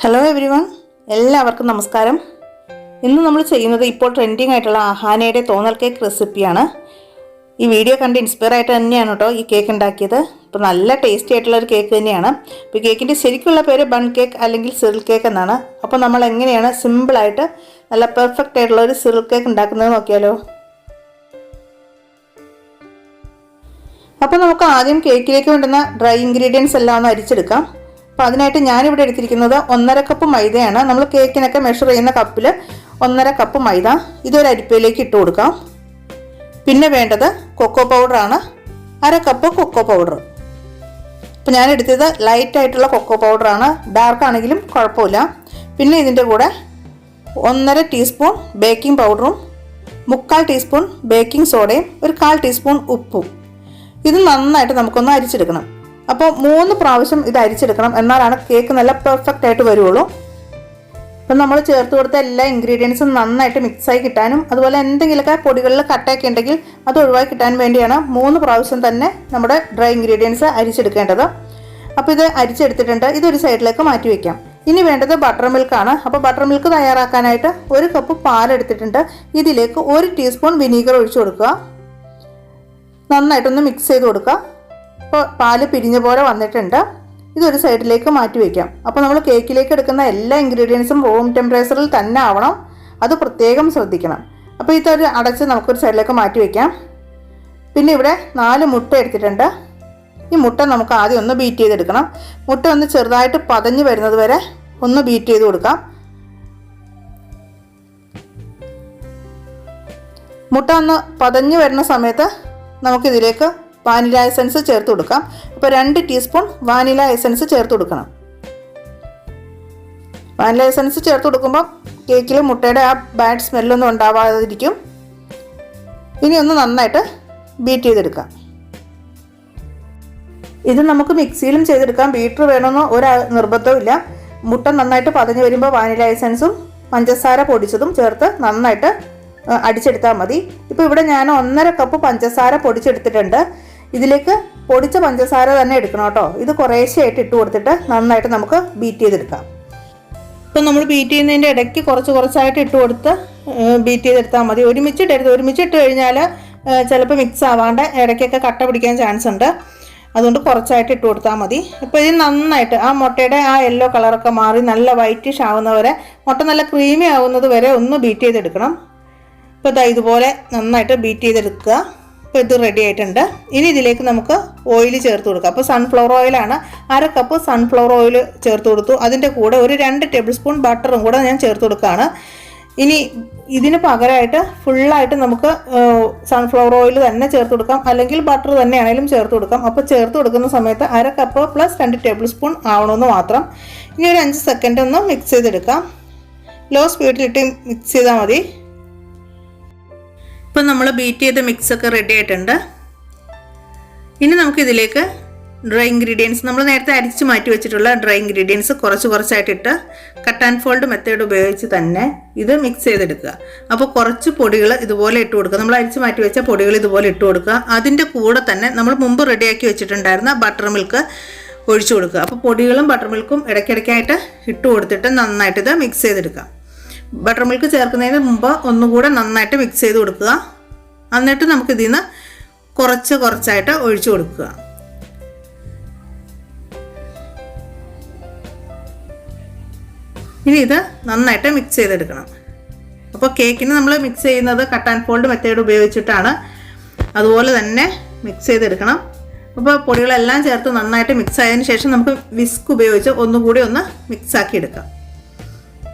Hello everyone, എല്ലാവർക്കും നമസ്കാരം. ഇന്ന് നമ്മൾ ചെയ്യുന്നത് ഇപ്പോൾ ട്രെൻഡിങ് ആയിട്ടുള്ള അഹാനയുടെ തോന്നൽ കേക്ക് റെസിപ്പിയാണ്. ഈ വീഡിയോ കണ്ട് ഇൻസ്പയർ ആയിട്ട് തന്നെയാണ് കേട്ടോ ഈ കേക്ക് ഉണ്ടാക്കിയത്. അപ്പോൾ നല്ല ടേസ്റ്റി ആയിട്ടുള്ള ഒരു കേക്ക് തന്നെയാണ്. അപ്പോൾ കേക്കിൻ്റെ ശരിക്കുള്ള പേര് ബൺ കേക്ക് അല്ലെങ്കിൽ സിറിൽ കേക്ക് എന്നാണ്. അപ്പോൾ നമ്മൾ എങ്ങനെയാണ് സിമ്പിളായിട്ട് നല്ല പെർഫെക്റ്റ് ആയിട്ടുള്ള ഒരു സിറിൽ കേക്ക് ഉണ്ടാക്കുന്നത് നോക്കിയാലോ. അപ്പോൾ നമുക്ക് ആദ്യം കേക്കിലേക്ക് വേണ്ടുന്ന ഡ്രൈ ഇൻഗ്രീഡിയൻസ് എല്ലാം ഒന്ന് അരിച്ചെടുക്കാം. അപ്പോൾ അതിനായിട്ട് ഞാനിവിടെ എടുത്തിരിക്കുന്നത് 1.5 കപ്പ് മൈദയാണ്. നമ്മൾ കേക്കിനൊക്കെ മെഷർ ചെയ്യുന്ന കപ്പിൽ 1.5 കപ്പ് മൈദ ഇതൊരു അരിപ്പയിലേക്ക് ഇട്ട് കൊടുക്കാം. പിന്നെ വേണ്ടത് കൊക്കോ പൗഡറാണ്, 1/2 കപ്പ് കൊക്കോ പൗഡർ. അപ്പോൾ ഞാൻ എടുത്തത് ലൈറ്റ് ആയിട്ടുള്ള കൊക്കോ പൗഡറാണ്, ഡാർക്ക് ആണെങ്കിലും കുഴപ്പമില്ല. പിന്നെ ഇതിൻ്റെ കൂടെ 1.5 ടീസ്പൂൺ ബേക്കിംഗ് പൗഡറും 3/4 ടീസ്പൂൺ ബേക്കിംഗ് സോഡയും 1/4 ടീസ്പൂൺ ഉപ്പും. ഇത് നന്നായിട്ട് നമുക്കൊന്ന് അരിച്ചെടുക്കണം. അപ്പോൾ 3 പ്രാവശ്യം ഇത് അരിച്ചെടുക്കണം, എന്നാലാണ് കേക്ക് നല്ല പെർഫെക്റ്റ് ആയിട്ട് വരുള്ളൂ. അപ്പം നമ്മൾ ചേർത്ത് കൊടുത്ത എല്ലാ ഇൻഗ്രീഡിയൻസും നന്നായിട്ട് മിക്സായി കിട്ടാനും അതുപോലെ എന്തെങ്കിലുമൊക്കെ പൊടികളിൽ കട്ടയൊക്കെ ഉണ്ടെങ്കിൽ അത് ഒഴിവാക്കി കിട്ടാൻ വേണ്ടിയാണ് 3 പ്രാവശ്യം തന്നെ നമ്മുടെ ഡ്രൈ ഇൻഗ്രീഡിയൻസ് അരിച്ചെടുക്കേണ്ടത്. അപ്പോൾ ഇത് അരിച്ചെടുത്തിട്ടുണ്ട്. ഇതൊരു സൈഡിലേക്ക് മാറ്റി വയ്ക്കാം. ഇനി വേണ്ടത് ബട്ടർ മിൽക്കാണ്. അപ്പോൾ ബട്ടർ മിൽക്ക് തയ്യാറാക്കാനായിട്ട് 1 കപ്പ് പാലെടുത്തിട്ടുണ്ട്. ഇതിലേക്ക് 1 ടീസ്പൂൺ വിനീഗർ ഒഴിച്ചു കൊടുക്കുക. നന്നായിട്ടൊന്ന് മിക്സ് ചെയ്ത് കൊടുക്കുക. അപ്പോൾ പാല് പിരിഞ്ഞ പോലെ വന്നിട്ടുണ്ട്. ഇതൊരു സൈഡിലേക്ക് മാറ്റി വയ്ക്കാം. അപ്പോൾ നമ്മൾ കേക്കിലേക്ക് എടുക്കുന്ന എല്ലാ ഇൻഗ്രീഡിയൻസും റൂം ടെമ്പറേച്ചറിൽ തന്നെ ആവണം, അത് പ്രത്യേകം ശ്രദ്ധിക്കണം. അപ്പോൾ ഇതൊരു അടച്ച് നമുക്കൊരു സൈഡിലേക്ക് മാറ്റി വയ്ക്കാം. പിന്നെ ഇവിടെ 4 മുട്ട എടുത്തിട്ടുണ്ട്. ഈ മുട്ട നമുക്ക് ആദ്യം ഒന്ന് ബീറ്റ് ചെയ്തെടുക്കണം. മുട്ട ഒന്ന് ചെറുതായിട്ട് പതഞ്ഞ് വരുന്നത് വരെ ഒന്ന് ബീറ്റ് ചെയ്ത് കൊടുക്കാം. മുട്ട ഒന്ന് പതഞ്ഞ് വരുന്ന സമയത്ത് നമുക്കിതിലേക്ക് വാനില എസൻസ് ചേർത്ത് കൊടുക്കാം. അപ്പോൾ 2 ടീസ്പൂൺ വാനില എസൻസ് ചേർത്ത് കൊടുക്കണം. വാനില എസൻസ് ചേർത്ത് കൊടുക്കുമ്പോൾ കേക്കിൽ മുട്ടയുടെ ആ ബാഡ് സ്മെല്ലൊന്നും ഉണ്ടാവാതിരിക്കും. ഇനി ഒന്ന് നന്നായിട്ട് ബീറ്റ് ചെയ്തെടുക്കാം. ഇത് നമുക്ക് മിക്സിയിലും ചെയ്തെടുക്കാം, ബീറ്റർ വേണമെന്ന് ഒരു നിർബന്ധമില്ല. മുട്ട നന്നായിട്ട് പതഞ്ഞ് വരുമ്പോൾ വാനില എസൻസും പഞ്ചസാര പൊടിച്ചതും ചേർത്ത് നന്നായിട്ട് അടിച്ചെടുത്താൽ മതി. ഇപ്പോൾ ഇവിടെ ഞാൻ 1.5 കപ്പ് പഞ്ചസാര പൊടിച്ചെടുത്തിട്ടുണ്ട്. ഇതിലേക്ക് പൊടിച്ച പഞ്ചസാര തന്നെ എടുക്കണം കേട്ടോ. ഇത് കുറേശ്ശെയായിട്ട് ഇട്ട് കൊടുത്തിട്ട് നന്നായിട്ട് നമുക്ക് ബീറ്റ് ചെയ്തെടുക്കാം. ഇപ്പം നമ്മൾ ബീറ്റ് ചെയ്യുന്നതിൻ്റെ ഇടയ്ക്ക് കുറച്ചായിട്ട് ഇട്ട് കൊടുത്ത് ബീറ്റ് ചെയ്തെടുത്താൽ മതി. ഒരുമിച്ചിട്ട് കഴിഞ്ഞാൽ ചിലപ്പോൾ മിക്സ് ആവാണ്ട് ഇടയ്ക്കൊക്കെ കട്ട പിടിക്കാൻ ചാൻസ് ഉണ്ട്. അതുകൊണ്ട് കുറച്ചായിട്ട് ഇട്ട് കൊടുത്താൽ മതി. ഇപ്പോൾ ഇത് നന്നായിട്ട് ആ മുട്ടയുടെ ആ യെല്ലോ കളറൊക്കെ മാറി നല്ല വൈറ്റിഷ് ആവുന്നവരെ, മുട്ട നല്ല ക്രീമി ആവുന്നത് വരെ ഒന്ന് ബീറ്റ് ചെയ്തെടുക്കണം. ഇപ്പോൾ ഇതാ ഇതുപോലെ നന്നായിട്ട് ബീറ്റ് ചെയ്തെടുക്കുക. അപ്പോൾ ഇത് റെഡി ആയിട്ടുണ്ട്. ഇനി ഇതിലേക്ക് നമുക്ക് ഓയിൽ ചേർത്ത് കൊടുക്കാം. അപ്പോൾ സൺഫ്ലവർ ഓയിലാണ്, 1/2 കപ്പ് സൺഫ്ലവർ ഓയിൽ ചേർത്ത് കൊടുത്തു. അതിൻ്റെ കൂടെ ഒരു 2 ടേബിൾ സ്പൂൺ ബട്ടറും കൂടെ ഞാൻ ചേർത്ത് കൊടുക്കുകയാണ്. ഇനി ഇതിന് പകരമായിട്ട് ഫുള്ളായിട്ട് നമുക്ക് സൺഫ്ലവർ ഓയിൽ തന്നെ ചേർത്ത് കൊടുക്കാം, അല്ലെങ്കിൽ ബട്ടർ തന്നെയാണെങ്കിലും ചേർത്ത് കൊടുക്കാം. അപ്പോൾ ചേർത്ത് കൊടുക്കുന്ന സമയത്ത് 1/2 കപ്പ് പ്ലസ് 2 ടേബിൾ സ്പൂൺ ആവണമെന്ന് മാത്രം. ഇനി ഒരു 5 സെക്കൻഡ് ഒന്ന് മിക്സ് ചെയ്തെടുക്കാം. ലോ സ്പീഡിലിട്ട് മിക്സ് ചെയ്താൽ മതി. ഇപ്പം നമ്മൾ ബീറ്റ് ചെയ്ത മിക്സൊക്കെ റെഡി ആയിട്ടുണ്ട്. ഇനി നമുക്കിതിലേക്ക് ഡ്രൈ ഇൻഗ്രീഡിയൻസ്, നമ്മൾ നേരത്തെ അരിച്ച് മാറ്റി വെച്ചിട്ടുള്ള ഡ്രൈ ഇൻഗ്രീഡിയൻസ് കുറച്ചായിട്ടിട്ട് കട്ട് ആൻഡ് ഫോൾഡ് മെത്തേഡ് ഉപയോഗിച്ച് തന്നെ ഇത് മിക്സ് ചെയ്തെടുക്കുക. അപ്പോൾ കുറച്ച് പൊടികൾ ഇതുപോലെ ഇട്ട് കൊടുക്കുക. നമ്മൾ അരിച്ച് മാറ്റി വെച്ച പൊടികൾ ഇതുപോലെ ഇട്ട് കൊടുക്കുക. അതിൻ്റെ കൂടെ തന്നെ നമ്മൾ മുമ്പ് റെഡിയാക്കി വെച്ചിട്ടുണ്ടായിരുന്ന ബട്ടർ മിൽക്ക് ഒഴിച്ചു കൊടുക്കുക. അപ്പോൾ പൊടികളും ബട്ടർ മിൽക്കും ഇടയ്ക്കിടയ്ക്കായിട്ട് ഇട്ട് കൊടുത്തിട്ട് നന്നായിട്ട് ഇത് മിക്സ് ചെയ്തെടുക്കാം. ബട്ടർ മിൽക്ക് ചേർക്കുന്നതിന് മുമ്പ് ഒന്നുകൂടെ നന്നായിട്ട് മിക്സ് ചെയ്ത് കൊടുക്കുക. എന്നിട്ട് നമുക്കിതിൽ നിന്ന് കുറച്ചായിട്ട് ഒഴിച്ചു കൊടുക്കുക. ഇനി ഇത് നന്നായിട്ട് മിക്സ് ചെയ്തെടുക്കണം. അപ്പോൾ കേക്കിന് നമ്മൾ മിക്സ് ചെയ്യുന്നത് കട്ട് ആൻഡ് ഫോൾഡ് മെത്തേഡ് ഉപയോഗിച്ചിട്ടാണ്. അതുപോലെ തന്നെ മിക്സ് ചെയ്തെടുക്കണം. അപ്പോൾ പൊടികളെല്ലാം ചേർത്ത് നന്നായിട്ട് മിക്സ് ആയതിനു ശേഷം നമുക്ക് വിസ്ക് ഉപയോഗിച്ച് ഒന്നുകൂടി ഒന്ന് മിക്സാക്കി എടുക്കാം.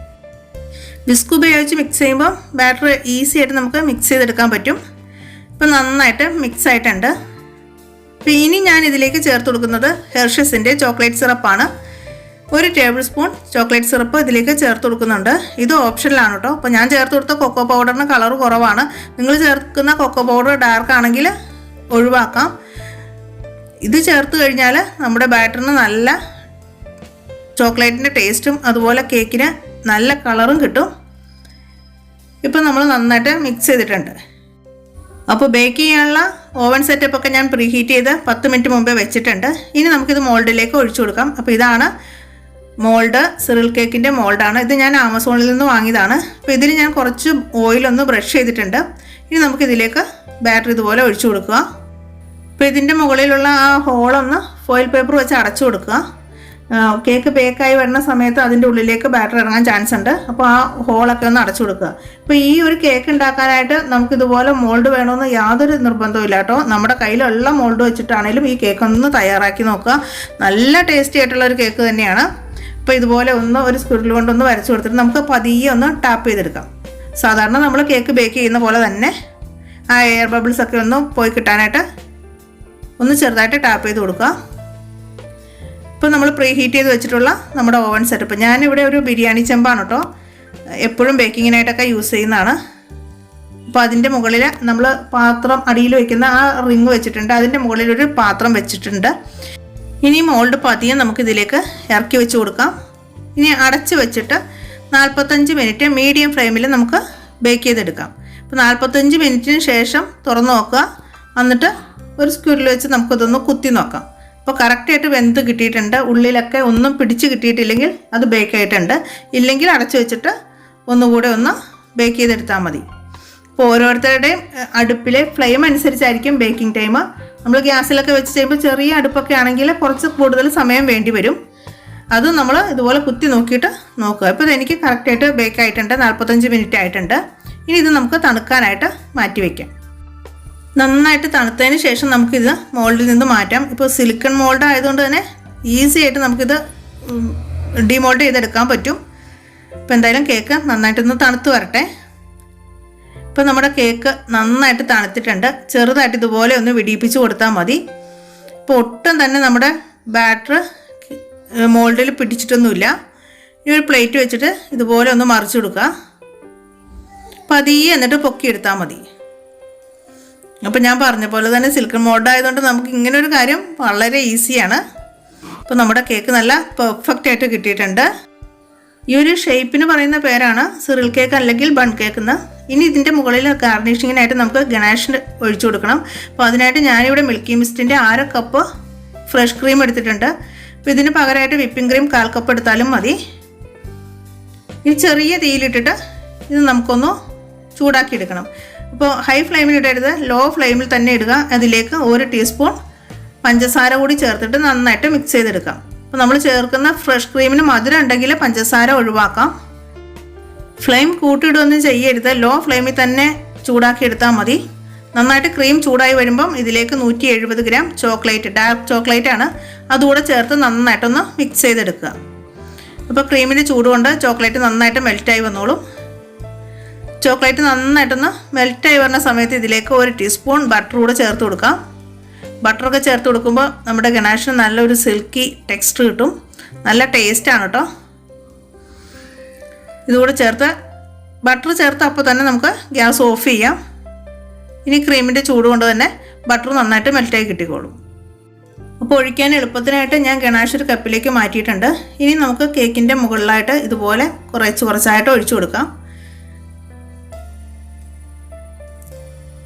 വിസ്ക് ഉപയോഗിച്ച് മിക്സ് ചെയ്യുമ്പോൾ ബാറ്റർ ഈസി ആയിട്ട് നമുക്ക് മിക്സ് ചെയ്തെടുക്കാൻ പറ്റും. ഇപ്പം നന്നായിട്ട് മിക്സ് ആയിട്ടുണ്ട്. അപ്പോൾ ഇനി ഞാൻ ഇതിലേക്ക് ചേർത്ത് കൊടുക്കുന്നത് ഹെർഷസിൻ്റെ ചോക്ലേറ്റ് സിറപ്പാണ്. 1 ടേബിൾ സ്പൂൺ ചോക്ലേറ്റ് സിറപ്പ് ഇതിലേക്ക് ചേർത്ത് കൊടുക്കുന്നുണ്ട്. ഇത് ഓപ്ഷനിലാണ് കേട്ടോ. അപ്പോൾ ഞാൻ ചേർത്ത് കൊടുത്ത കൊക്കോ പൗഡറിന് കളർ കുറവാണ്. നിങ്ങൾ ചേർക്കുന്ന കൊക്കോ പൗഡർ ഡാർക്ക് ആണെങ്കിൽ ഒഴിവാക്കാം. ഇത് ചേർത്ത് കഴിഞ്ഞാൽ നമ്മുടെ ബാറ്ററിന് നല്ല ചോക്ലേറ്റിൻ്റെ ടേസ്റ്റും അതുപോലെ കേക്കിന് നല്ല കളറും കിട്ടും. ഇപ്പം നമ്മൾ നന്നായിട്ട് മിക്സ് ചെയ്തിട്ടുണ്ട്. അപ്പോൾ ബേക്ക് ചെയ്യാനുള്ള ഓവൻ സെറ്റപ്പൊക്കെ ഞാൻ പ്രീ ഹീറ്റ് ചെയ്ത് 10 മിനിറ്റ് മുമ്പേ വെച്ചിട്ടുണ്ട്. ഇനി നമുക്കിത് മോൾഡിലേക്ക് ഒഴിച്ചു കൊടുക്കാം. അപ്പോൾ ഇതാണ് മോൾഡ് സിറിൽ കേക്കിൻ്റെ മോൾഡാണ്. ഇത് ഞാൻ ആമസോണിൽ നിന്ന് വാങ്ങിയതാണ്. അപ്പോൾ ഇതിൽ ഞാൻ കുറച്ച് ഓയിലൊന്ന് ബ്രഷ് ചെയ്തിട്ടുണ്ട്. ഇനി നമുക്കിതിലേക്ക് ബാറ്റർ ഇതുപോലെ ഒഴിച്ചു കൊടുക്കുക. അപ്പോൾ ഇതിൻ്റെ മുകളിലുള്ള ആ ഹോളൊന്ന് ഫോയിൽ പേപ്പർ വെച്ച് അടച്ചു കൊടുക്കുക. കേക്ക് ബേക്കായി വരുന്ന സമയത്ത് അതിൻ്റെ ഉള്ളിലേക്ക് ബാറ്റർ ഇറങ്ങാൻ ചാൻസ് ഉണ്ട്. അപ്പോൾ ആ ഹോളൊക്കെ ഒന്ന് അടച്ചു കൊടുക്കുക. അപ്പോൾ ഈ ഒരു കേക്ക് ഉണ്ടാക്കാനായിട്ട് നമുക്കിതുപോലെ മോൾഡ് വേണമെന്ന് യാതൊരു നിർബന്ധമില്ല കേട്ടോ. നമ്മുടെ കയ്യിലുള്ള മോൾഡ് വെച്ചിട്ടാണെങ്കിലും ഈ കേക്ക് ഒന്ന് തയ്യാറാക്കി നോക്കുക. നല്ല ടേസ്റ്റി ആയിട്ടുള്ള ഒരു കേക്ക് തന്നെയാണ്. അപ്പോൾ ഇതുപോലെ ഒന്ന് ഒരു സ്ക്വിറിൽ കൊണ്ടൊന്ന് വരച്ചു കൊടുത്തിട്ട് നമുക്ക് പതിയെ ഒന്ന് ടാപ്പ് ചെയ്തെടുക്കാം. സാധാരണ നമ്മൾ കേക്ക് ബേക്ക് ചെയ്യുന്ന പോലെ തന്നെ ആ എയർ ബബിൾസ് ഒക്കെ ഒന്ന് പോയി കിട്ടാനായിട്ട് ഒന്ന് ചെറുതായിട്ട് ടാപ്പ് ചെയ്ത് കൊടുക്കുക. ഇപ്പോൾ നമ്മൾ പ്രീ ഹീറ്റ് ചെയ്ത് വെച്ചിട്ടുള്ള നമ്മുടെ ഓവൻ സെറ്റപ്പ്, ഞാനിവിടെ ഒരു ബിരിയാണി ചെമ്പാണ് കേട്ടോ എപ്പോഴും ബേക്കിങ്ങിനായിട്ടൊക്കെ യൂസ് ചെയ്യുന്നതാണ്. അപ്പോൾ അതിൻ്റെ മുകളിൽ നമ്മൾ പാത്രം അടിയിൽ വയ്ക്കുന്ന ആ റിങ് വെച്ചിട്ടുണ്ട്. അതിൻ്റെ മുകളിൽ ഒരു പാത്രം വെച്ചിട്ടുണ്ട്. ഇനി മോൾഡ് പതിയെ നമുക്കിതിലേക്ക് ഇറക്കി വെച്ച് കൊടുക്കാം. ഇനി അടച്ച് വെച്ചിട്ട് 45 മിനിറ്റ് മീഡിയം ഫ്ലെയിമിൽ നമുക്ക് ബേക്ക് ചെയ്തെടുക്കാം. അപ്പോൾ 45 മിനിറ്റിന് ശേഷം തുറന്ന് നോക്കുക. എന്നിട്ട് ഒരു സ്ക്യൂരിൽ വെച്ച് നമുക്കതൊന്ന് കുത്തി നോക്കാം. അപ്പോൾ കറക്റ്റായിട്ട് വെന്ത് കിട്ടിയിട്ടുണ്ട്. ഉള്ളിലൊക്കെ ഒന്നും പിടിച്ച് കിട്ടിയിട്ടില്ലെങ്കിൽ അത് ബേക്ക് ആയിട്ടുണ്ട്. ഇല്ലെങ്കിൽ അടച്ചു വെച്ചിട്ട് ഒന്നുകൂടെ ഒന്ന് ബേക്ക് ചെയ്തെടുത്താൽ മതി. അപ്പോൾ ഓരോരുത്തരുടെയും അടുപ്പിലെ ഫ്ലെയിം അനുസരിച്ചായിരിക്കും ബേക്കിംഗ് ടൈം. നമ്മൾ ഗ്യാസിലൊക്കെ വെച്ച് ചെയ്യുമ്പോൾ ചെറിയ അടുപ്പൊക്കെ ആണെങ്കിൽ കുറച്ച് കൂടുതൽ സമയം വേണ്ടി വരും. അത് നമ്മൾ ഇതുപോലെ കുത്തി നോക്കിയിട്ട് നോക്കുക. ഇപ്പോൾ ഇതെനിക്ക് കറക്റ്റായിട്ട് ബേക്ക് ആയിട്ടുണ്ട്. 45 മിനിറ്റ് ആയിട്ടുണ്ട്. ഇനി ഇത് നമുക്ക് തണുക്കാനായിട്ട് മാറ്റി വയ്ക്കാം. നന്നായിട്ട് തണുത്തതിന് ശേഷം നമുക്കിത് മോൾഡിൽ നിന്ന് മാറ്റാം. ഇപ്പോൾ സിലിക്കൺ മോൾഡ് ആയതുകൊണ്ട് തന്നെ ഈസി ആയിട്ട് നമുക്കിത് ഡിമോൾഡ് ചെയ്തെടുക്കാൻ പറ്റും. ഇപ്പോൾ എന്തായാലും കേക്ക് നന്നായിട്ടൊന്ന് തണുത്ത് വരട്ടെ. ഇപ്പോൾ നമ്മുടെ കേക്ക് നന്നായിട്ട് തണുത്തിട്ടുണ്ട്. ചെറുതായിട്ട് ഇതുപോലെ ഒന്ന് വിടിയിപ്പിച്ച് കൊടുത്താൽ മതി. ഇപ്പോൾ ഒട്ടും തന്നെ നമ്മുടെ ബാറ്റർ മോൾഡിൽ പിടിച്ചിട്ടൊന്നുമില്ല. ഇനി ഒരു പ്ലേറ്റ് വെച്ചിട്ട് ഇതുപോലെ ഒന്ന് മറിച്ച് കൊടുക്കുക. പതിയെ എന്നിട്ട് പൊക്കിയെടുത്താൽ മതി. അപ്പോൾ ഞാൻ പറഞ്ഞ പോലെ തന്നെ സിൽക്കൺ മോൾഡ് ആയതുകൊണ്ട് നമുക്ക് ഇങ്ങനെ ഒരു കാര്യം വളരെ ഈസിയാണ്. അപ്പോൾ നമ്മുടെ കേക്ക് നല്ല പെർഫെക്റ്റ് ആയിട്ട് കിട്ടിയിട്ടുണ്ട്. ഈ ഒരു ഷേപ്പിന് പറയുന്ന പേരാണ് സിറിൽ കേക്ക് അല്ലെങ്കിൽ ബൺ കേക്ക് എന്ന്. ഇനി ഇതിൻ്റെ മുകളിൽ ഗാർണിഷിങ്ങിനായിട്ട് നമുക്ക് ഗണേഷ് ഒഴിച്ചു കൊടുക്കണം. അപ്പോൾ അതിനായിട്ട് ഞാനിവിടെ മിൽക്കി മിസ്റ്റിൻ്റെ 1/2 കപ്പ് ഫ്രഷ് ക്രീം എടുത്തിട്ടുണ്ട്. അപ്പോൾ ഇതിന് പകരമായിട്ട് വിപ്പിംഗ് ക്രീം 1/4 കപ്പ് എടുത്താലും മതി. ഈ ചെറിയ തീയിലിട്ടിട്ട് ഇത് നമുക്കൊന്ന് ചൂടാക്കി എടുക്കണം. അപ്പോൾ ഹൈ ഫ്ലെയിമിൽ ഇടരുത്, ലോ ഫ്ലെയിമിൽ തന്നെ ഇടുക. അതിലേക്ക് 1 ടീസ്പൂൺ പഞ്ചസാര കൂടി ചേർത്തിട്ട് നന്നായിട്ട് മിക്സ് ചെയ്തെടുക്കാം. അപ്പോൾ നമ്മൾ ചേർക്കുന്ന ഫ്രഷ് ക്രീമിന് മധുരം ഉണ്ടെങ്കിൽ പഞ്ചസാര ഒഴിവാക്കാം. ഫ്ലെയിം കൂട്ടിയിടുകയൊന്നും ചെയ്യരുത്, ലോ ഫ്ലെയിമിൽ തന്നെ ചൂടാക്കി എടുത്താൽ മതി. നന്നായിട്ട് ക്രീം ചൂടായി വരുമ്പം ഇതിലേക്ക് 170 ഗ്രാം ചോക്ലേറ്റ്, ഡാർക്ക് ചോക്ലേറ്റ് ആണ്, അതുകൂടെ ചേർത്ത് നന്നായിട്ടൊന്ന് മിക്സ് ചെയ്തെടുക്കുക. അപ്പോൾ ക്രീമിൻ്റെ ചൂടുകൊണ്ട് ചോക്ലേറ്റ് നന്നായിട്ട് മെൽറ്റായി വന്നോളും. ചോക്ലേറ്റ് നന്നായിട്ടൊന്ന് മെൽറ്റായി വരുന്ന സമയത്ത് ഇതിലേക്ക് 1 ടീസ്പൂൺ ബട്ടർ കൂടെ ചേർത്ത് കൊടുക്കാം. ബട്ടറൊക്കെ ചേർത്ത് കൊടുക്കുമ്പോൾ നമ്മുടെ ഗണേഷിന് നല്ലൊരു സിൽക്കി ടെക്സ്ചർ കിട്ടും. നല്ല ടേസ്റ്റാണ് കേട്ടോ. ഇതുകൂടെ ചേർത്ത് ബട്ടർ ചേർത്ത് അപ്പോൾ തന്നെ നമുക്ക് ഗ്യാസ് ഓഫ് ചെയ്യാം. ഇനി ക്രീമിൻ്റെ ചൂട് കൊണ്ട് തന്നെ ബട്ടർ നന്നായിട്ട് മെൽറ്റായി കിട്ടിക്കോളും. അപ്പോൾ ഒഴിക്കാൻ എളുപ്പത്തിനായിട്ട് ഞാൻ ഗണേഷ് ഒരു കപ്പിലേക്ക് മാറ്റിയിട്ടുണ്ട്. ഇനി നമുക്ക് കേക്കിൻ്റെ മുകളിലായിട്ട് ഇതുപോലെ കുറച്ചായിട്ട് ഒഴിച്ചു കൊടുക്കാം.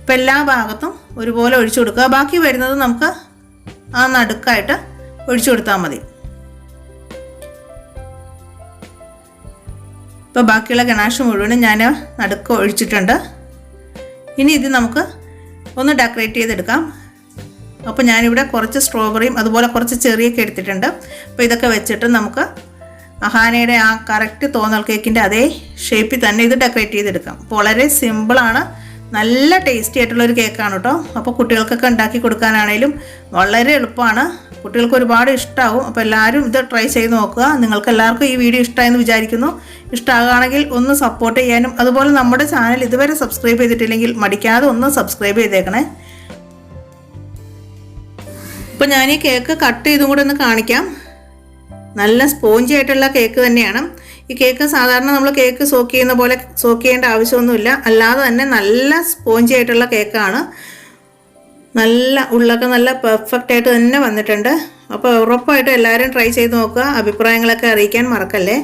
ഇപ്പം എല്ലാ ഭാഗത്തും ഒരുപോലെ ഒഴിച്ചു കൊടുക്കുക. ബാക്കി വരുന്നത് നമുക്ക് ആ നടുക്കായിട്ട് ഒഴിച്ചു കൊടുത്താൽ മതി. ഇപ്പോൾ ബാക്കിയുള്ള ഗണേഷ് മുഴുവനും ഞാൻ നടുക്ക് ഒഴിച്ചിട്ടുണ്ട്. ഇനി ഇത് നമുക്ക് ഒന്ന് ഡെക്കറേറ്റ് ചെയ്തെടുക്കാം. അപ്പോൾ ഞാനിവിടെ കുറച്ച് സ്ട്രോബെറിയും അതുപോലെ കുറച്ച് ചെറിയൊക്കെ എടുത്തിട്ടുണ്ട്. അപ്പോൾ ഇതൊക്കെ വെച്ചിട്ട് നമുക്ക് അഹാനയുടെ ആ കറക്റ്റ് തോന്നൽ കേക്കിൻ്റെ അതേ ഷേപ്പിൽ തന്നെ ഇത് ഡെക്കറേറ്റ് ചെയ്തെടുക്കാം. അപ്പോൾ വളരെ സിമ്പിളാണ്, നല്ല ടേസ്റ്റി ആയിട്ടുള്ളൊരു കേക്കാണ് കേട്ടോ. അപ്പോൾ കുട്ടികൾക്കൊക്കെ ഉണ്ടാക്കി കൊടുക്കാനാണേലും വളരെ എളുപ്പമാണ്. കുട്ടികൾക്ക് ഒരുപാട് ഇഷ്ടമാവും. അപ്പോൾ എല്ലാവരും ഇത് ട്രൈ ചെയ്ത് നോക്കുക. നിങ്ങൾക്ക് എല്ലാവർക്കും ഈ വീഡിയോ ഇഷ്ടമായെന്ന് വിചാരിക്കുന്നു. ഇഷ്ടമാകുകയാണെങ്കിൽ ഒന്ന് സപ്പോർട്ട് ചെയ്യാനും അതുപോലെ നമ്മുടെ ചാനൽ ഇതുവരെ സബ്സ്ക്രൈബ് ചെയ്തിട്ടില്ലെങ്കിൽ മടിക്കാതെ ഒന്ന് സബ്സ്ക്രൈബ് ചെയ്തേക്കണേ. ഇപ്പോൾ ഞാൻ ഈ കേക്ക് കട്ട് ചെയ്തും കൂടെ ഒന്ന് കാണിക്കാം. നല്ല സ്പോഞ്ചി ആയിട്ടുള്ള കേക്ക് തന്നെയാണ്. ഈ കേക്ക് സാധാരണ നമ്മൾ കേക്ക് സോക്ക് ചെയ്യുന്ന പോലെ സോക്ക് ചെയ്യേണ്ട ആവശ്യമൊന്നുമില്ല. അല്ലാതെ തന്നെ നല്ല സ്പോഞ്ചി ആയിട്ടുള്ള കേക്കാണ്. നല്ല ഉള്ളൊക്കെ നല്ല പെർഫെക്റ്റ് ആയിട്ട് തന്നെ വന്നിട്ടുണ്ട്. അപ്പോൾ ഉറപ്പായിട്ടും എല്ലാവരും ട്രൈ ചെയ്ത് നോക്കുക. അഭിപ്രായങ്ങളൊക്കെ അറിയിക്കാൻ മറക്കല്ലേ.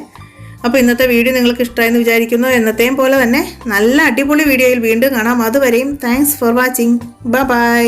അപ്പോൾ ഇന്നത്തെ വീഡിയോ നിങ്ങൾക്ക് ഇഷ്ടമായെന്ന് വിചാരിക്കുന്നു. എന്നത്തെയും പോലെ തന്നെ നല്ല അടിപൊളി വീഡിയോയിൽ വീണ്ടും കാണാം. അതുവരെയും താങ്ക്സ് ഫോർ വാച്ചിങ്. ബൈ.